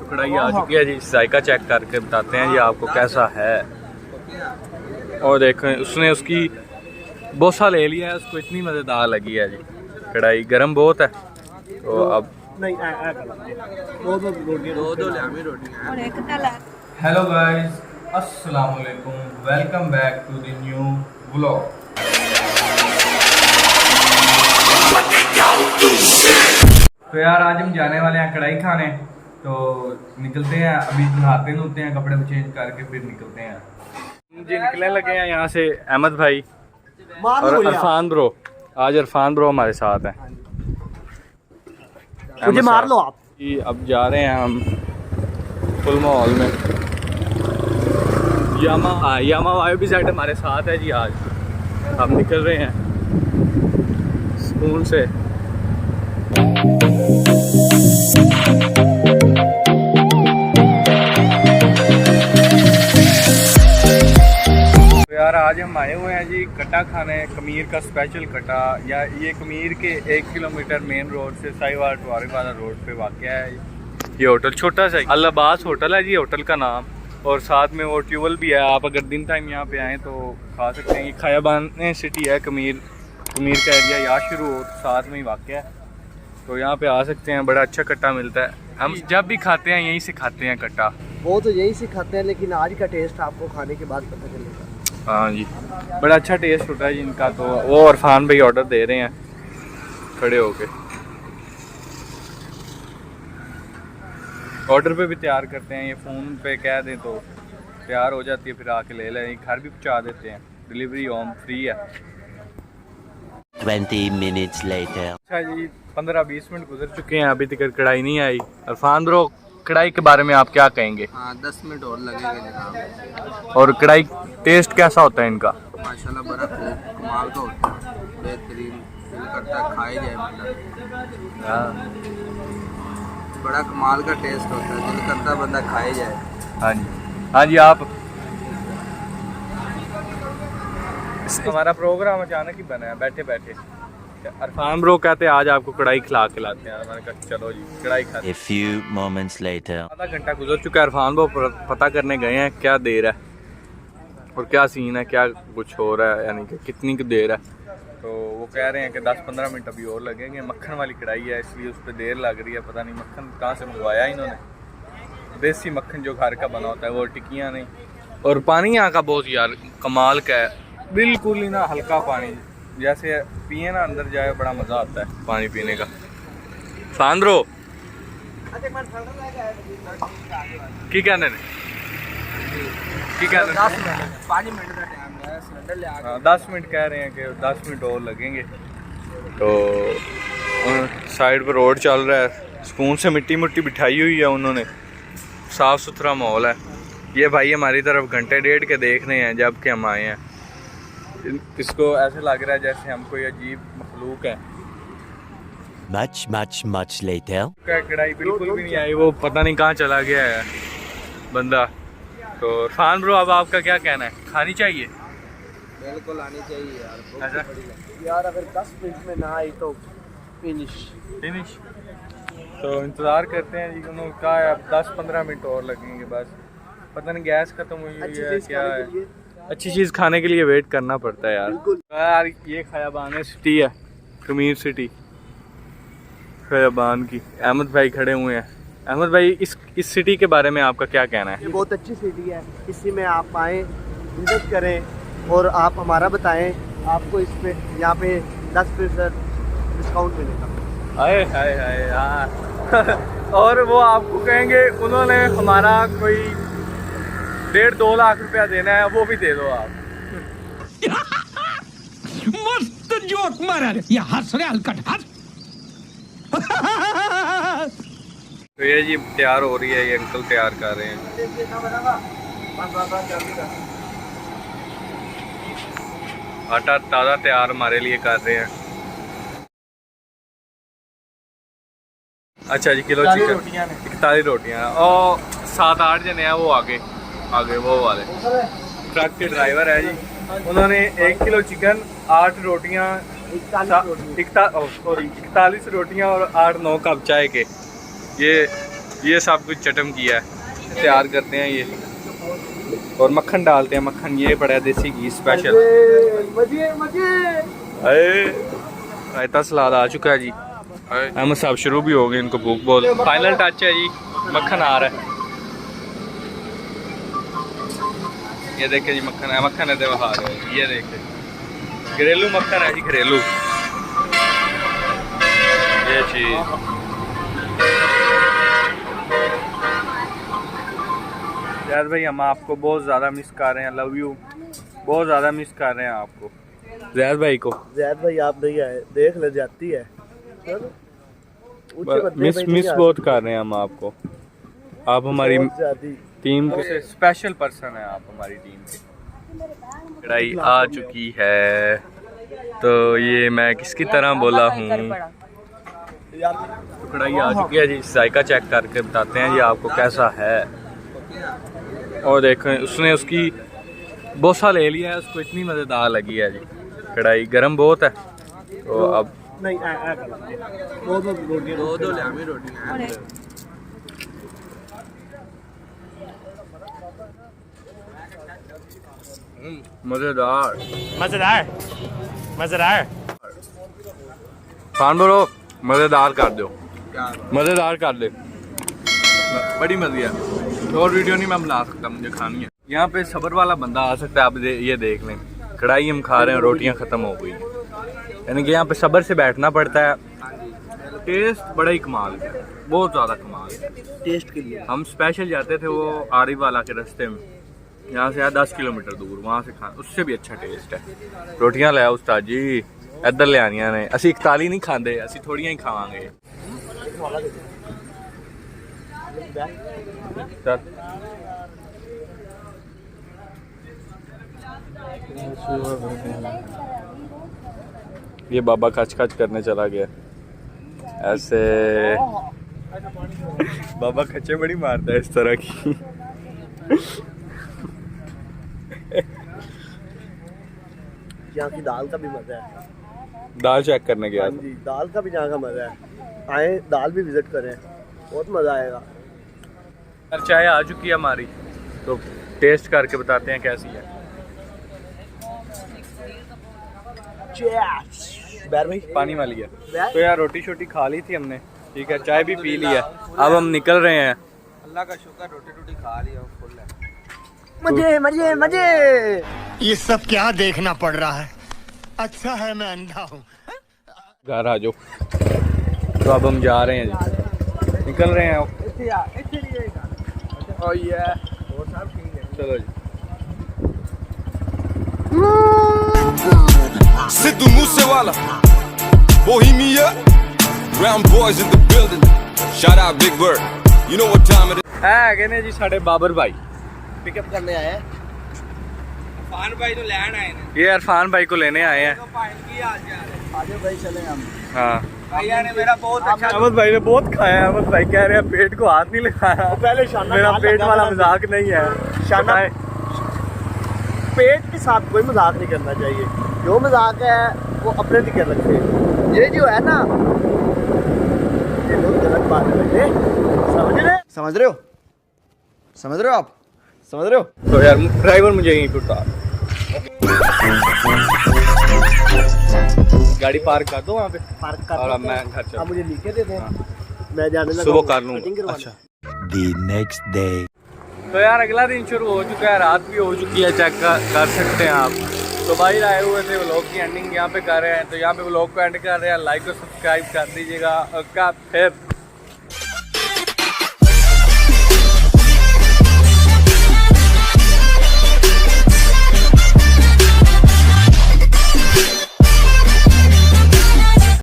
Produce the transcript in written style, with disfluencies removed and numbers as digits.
कढ़ाई आ चुकी है जी, जायका चेक करके बताते हैं जी आपको कैसा है। और देखें उसने उसकी बोसा ले लिया है, उसको इतनी मज़ेदार लगी है जी। कढ़ाई गर्म बहुत है तो अब हेलो गाइस, अस्सलाम वालेकुम, welcome back to the new vlog. तो यार आज हम जाने वाले हैं कढ़ाई खाने, तो निकलते हैं। अभी नहाते धोते हैं, कपड़े चेंज करके फिर निकलते हैं जी। निकलने लगे हैं यहाँ से अहमद भाई और इरफान ब्रो। आज इरफान ब्रो हमारे साथ हैं। मुझे मार लो आप जी। अब जा रहे हैं हम फुल माहौल में। यामा वाई भी साइड हमारे साथ है जी। आज हम निकल रहे हैं स्कूल से। तो यार आज हम आए हुए हैं जी कट्टा खाने, कमीर का स्पेशल कट्टा। या ये कमीर के 1 किलोमीटर मेन रोड से साहिवाल टवारी वाला रोड पे वाक़या है। ये होटल छोटा सा अल अब्बास होटल है जी, होटल का नाम। और साथ में वो ट्यूबवेल भी है। आप अगर दिन टाइम यहाँ पे आएँ तो खा सकते हैं। ये खयाबान सिटी है, कमीर का एरिया यहाँ शुरू हो, साथ में ही वाक़या है। तो यहाँ पे आ सकते हैं, बड़ा अच्छा कट्टा मिलता है। हम जब भी खाते हैं यहीं से खाते हैं कट्टा। वो तो यही से खाते हैं, लेकिन आज का टेस्ट आपको खाने के बाद पता चलेगा। हाँ जी, बड़ा अच्छा टेस्ट होता है जी इनका। तो वो इरफान भाई ऑर्डर दे रहे हैं खड़े होके। ऑर्डर पे भी तैयार करते हैं, ये फ़ोन पे कह दें तो तैयार हो जाती है, फिर आके ले लें। घर भी पहुँचा देते हैं, डिलीवरी होम फ्री है। 20 minutes later. अच्छा जी, 15-20 मिनट गुजर चुके हैं, अभी तक कढ़ाई नहीं आई। इरफान ब्रो, कढ़ाई के बारे में आप क्या कहेंगे? 10 मिनट और लगेगा जनाब। और कढ़ाई टेस्ट कैसा होता है इनका? माशाल्लाह बड़ा कमाल का होता है, बेहतरीन। दिल करता है खाए जाए बंदा। बड़ा कमाल का टेस्ट होता है, दिल करता है बंदा खाए जाए। हाँ जी, हाँ जी। आप हमारा प्रोग्राम अचानक ही बना है बैठे बैठे। इरफान ब्रो कहते हैं आज आपको कढ़ाई खिलाते हैं। मैंने कहा चलो जी कढ़ाई खाते। A few moments later. आधा घंटा गुजर चुका है। इरफान ब्रो पता करने गए हैं क्या देर है और क्या सीन है, क्या कुछ हो रहा है, यानी कि कितनी की देर है। तो वो कह रहे हैं कि 10-15 मिनट अभी और लगेंगे। मक्खन वाली कढ़ाई है इसलिए उस पर देर लग रही है। पता नहीं मक्खन कहाँ से मंगवाया इन्होंने। देसी मक्खन जो घर का बना होता है, वो टिक्कियाँ नहीं। और पानी यहाँ का बहुत यार कमाल का है, बिल्कुल ही ना हल्का पानी, जैसे पिए ना अंदर जाए, बड़ा मज़ा आता है पानी पीने का। सांद्रो की कहने ने 10 मिनट कह रहे हैं कि 10 मिनट और लगेंगे। तो साइड पर रोड चल रहा है, स्पून से मिट्टी बिठाई हुई है उन्होंने। साफ़ सुथरा माहौल है। ये भाई हमारी तरफ घंटे डेढ़ के देख रहे हैं जब कि हम आए हैं। इसको ऐसे लग रहा है जैसे हम कोई अजीब मखलूक है। Much later. कढ़ाई बिल्कुल भी नहीं आई, वो पता नहीं कहाँ चला गया है बंदा। तो इरफान ब्रो, अब आपका क्या कहना है? खानी चाहिए? बिल्कुल आनी चाहिए यार। ऐसा यार अगर 10 मिनट में ना आई तो फिनिश। तो इंतज़ार करते हैं जी। उन्होंने कहा है अब 10-15 मिनट और लगेंगे बस। पता नहीं गैस खत्म हुई है क्या है। अच्छी चीज़ खाने के लिए वेट करना पड़ता है यार। ये खयाबान सिटी है, कमीर सिटी खयाबान की। अहमद भाई खड़े हुए हैं। अहमद भाई, इस सिटी के बारे में आपका क्या कहना है? ये बहुत अच्छी सिटी है, इसी में आप आएँ, विजिट करें और आप हमारा बताएं। आपको इस पे यहाँ पे 10% डिस्काउंट मिलेगा। हाय हाय हाय यार। और वो आपको कहेंगे उन्होंने हमारा कोई 1.5-2 लाख रुपया देना है, वो भी दे दो आप। मस्त जोक मारा रे, ये हंस रहे हलकट हंस। तो ये जी तैयार हो रही है, ये अंकल तैयार कर रहे हैं। आटा ताज़ा तैयार हमारे लिए कर रहे हैं। अच्छा जी, किलो चिकन 41 रोटियाँ और 7-8 जने हैं वो आगे वो वाले ट्रक के ड्राइवर है जी। उन्होंने 1 किलो चिकन, 8 रोटियाँ, 41 रोटियाँ और 8-9 कप चाय के। ये ये सब कुछ चटम किया है, तैयार करते हैं ये, और मक्खन डालते हैं। मक्खन ये पड़ा है देसी घी स्पेशल। मजे मजे। रायता सलाद आ चुका है जी। हम सब शुरू भी हो गए, इनको भूख बहुत। फाइनल टच है जी, मक्खन आ रहा है। ये देखे जी मक्खन है, मक्खन है दे बहा रहे हो। ये देखे घरेलू मक्खन है जी, घरेलू। ये चीज यार भाई, हम आपको बहुत ज़्यादा मिस कर रहे हैं। लव यू, बहुत ज़्यादा मिस कर रहे हैं आपको, ज़ैद भाई को। ज़ैद भाई आप नहीं आए, देख ले जाती है। चलो मिस बहुत कर रहे हैं हम आपको। आप हमारी टीम के स्पेशल पर्सन है, आप हमारी टीम के। कढ़ाई आ चुकी है, तो ये मैं किसकी तरह बोला हूँ। तो कढ़ाई आ चुकी है जी, जायका चेक करके बताते हैं जी आपको कैसा है। और देखें, उसने उसकी बोसा ले लिया है, उसको इतनी मज़ेदार लगी है जी। कढ़ाई गर्म बहुत है, तो अब नहीं दो ले हमें रोटी मज़ेदार मजेदार मजेदार। खान बोलो, मज़ेदार कर दो, क्या मज़ेदार कर दे। बड़ी मज़े है, और वीडियो नहीं मैं बना सकता, मुझे खानी है। यहाँ पे सब्र वाला बंदा आ सकता है, आप ये देख लें। कढ़ाई हम खा रहे हैं, रोटियाँ ख़त्म हो गई, यानी कि यहाँ पे सब्र से बैठना पड़ता है। टेस्ट बड़ा ही कमाल है, बहुत ज़्यादा कमाल है। टेस्ट के लिए हम स्पेशल जाते थे वो आरिफ वाला के रास्ते में, यहाँ से 10 किलोमीटर दूर, वहाँ से खाना उससे भी अच्छा टेस्ट है। रोटियाँ ले आओ उस्ताद जी, इधर ले आनिया ने। असी 41 नहीं खाते, असी थोड़ियाँ ही खावांगे। चल ये बाबा खच खच करने चला गया ऐसे। बाबा खचे बड़ी मारता है इस तरह की। यहाँ की दाल का भी मजा है। दाल चेक करने गया हाँ जी, दाल का भी यहाँ का मजा है। आए दाल भी विजिट करें, बहुत मजा आएगा। चाय आ चुकी है हमारी, तो टेस्ट करके बताते हैं कैसी है। बैर भाई पानी वाली है। तो यार रोटी शोटी खा ली थी हमने, ठीक है, चाय भी पी ली है, अब हम निकल रहे हैं। अल्लाह का शुक्र, रोटी रोटी खा ली और फुल है। मजे मजे मजे। ये सब क्या देखना पड़ रहा है। अच्छा है मैं अंधा हूँ। घर आ जाओ। तो अब हम जा रहे हैं जी, निकल रहे हैं। Oh yeah. चलो जी। Sidhu Moosewala, Bohemia, Brown boys in the building. Shout out Big Bird. You know what time it is. है कहने जी साढ़े बाबर भाई पिकअप करने आए हैं। फान भाई तो लैंड आए ने। ये इरफान भाई को लेने आए हैं। तो भाई की हाल चाल है? आगे भाई चले हम। हाँ, भैया ने मेरा बहुत अच्छा अहमद भाई ने बहुत खाया है। अहमद भाई कह रहे हैं पेट को हाथ नहीं लगाया। पहले शाना मेरा नाल पेट लगा वाला था। मजाक नहीं है। शाना पेट के साथ कोई मजाक नहीं करना चाहिए, जो मजाक है वो अपने लिए रखे। ये जो है ना, ये बहुत गलत बात है। समझ रहे हो आप समझ रहे हो। तो यार ड्राइवर मुझे यहीं पे उतार, गाड़ी पार्क कर दो वहाँ पे, पार्क कर और अब मैं घर आप चलूँ। मुझे लिखे दे दें, मैं जाने लगा सुबह हूँ कर कटिंग लूँगा। करवाने। अच्छा, The next day. तो यार अगला दिन शुरू हो चुका है, रात भी हो चुकी है, चेक कर सकते हैं आप। तो भाई आए हुए थे, व्लॉग की एंडिंग यहाँ पे कर रहे हैं, तो यहाँ पे व्लॉग को एंड कर रहे हैं। लाइक और सब्सक्राइब कर दीजिएगा। फिर